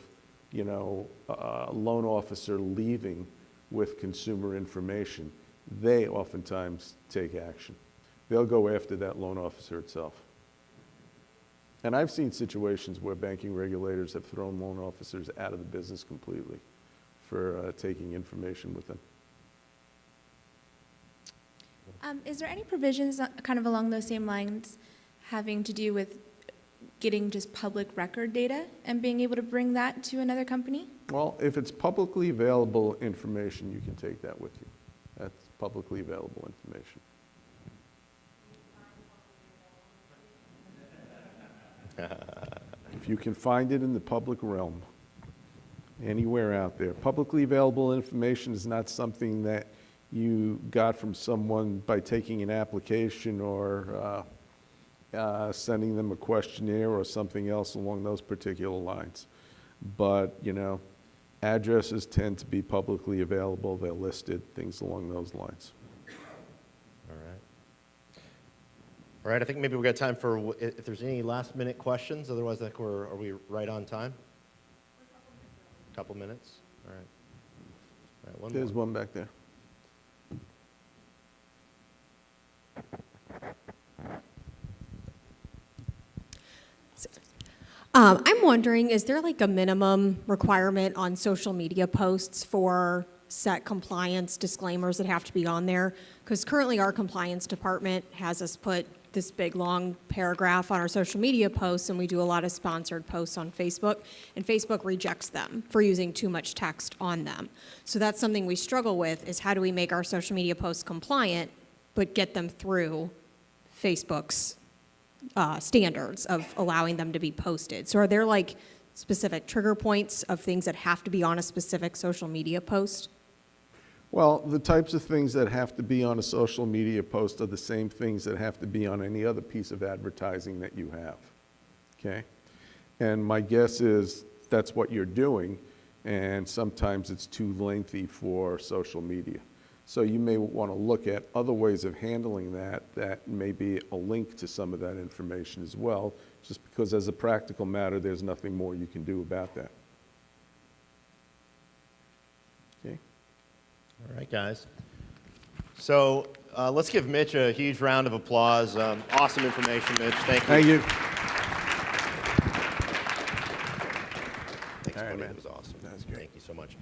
you know, a loan officer leaving with consumer information, they oftentimes take action. They'll go after that loan officer itself. And I've seen situations where banking regulators have thrown loan officers out of the business completely for taking information with them. Is there any provisions kind of along those same lines having to do with getting just public record data and being able to bring that to another company? Well, if it's publicly available information, you can take that with you. That's publicly available information. If you can find it in the public realm, anywhere out there. Publicly available information is not something that you got from someone by taking an application or sending them a questionnaire or something else along those particular lines. But, you know, addresses tend to be publicly available, they're listed, things along those lines. All right, I think maybe we've got time for, if there's any last minute questions, otherwise I think are we right on time? A couple minutes, all right. All right, one There's more. one back there. I'm wondering, is there like a minimum requirement on social media posts for set compliance disclaimers that have to be on there? Because currently our compliance department has us put this big long paragraph on our social media posts, and we do a lot of sponsored posts on Facebook, and Facebook rejects them for using too much text on them. So that's something we struggle with, is how do we make our social media posts compliant, but get them through Facebook's standards of allowing them to be posted. So are there like specific trigger points of things that have to be on a specific social media post? Well, the types of things that have to be on a social media post are the same things that have to be on any other piece of advertising that you have, okay? And my guess is that's what you're doing, and sometimes it's too lengthy for social media. So you may want to look at other ways of handling that may be a link to some of that information as well, just because as a practical matter, there's nothing more you can do about that. Okay? All right, guys. So let's give Mitch a huge round of applause. Awesome information, Mitch. Thank you. Thank you. Thanks, All right, buddy. man. It was awesome. That was great. Thank you so much.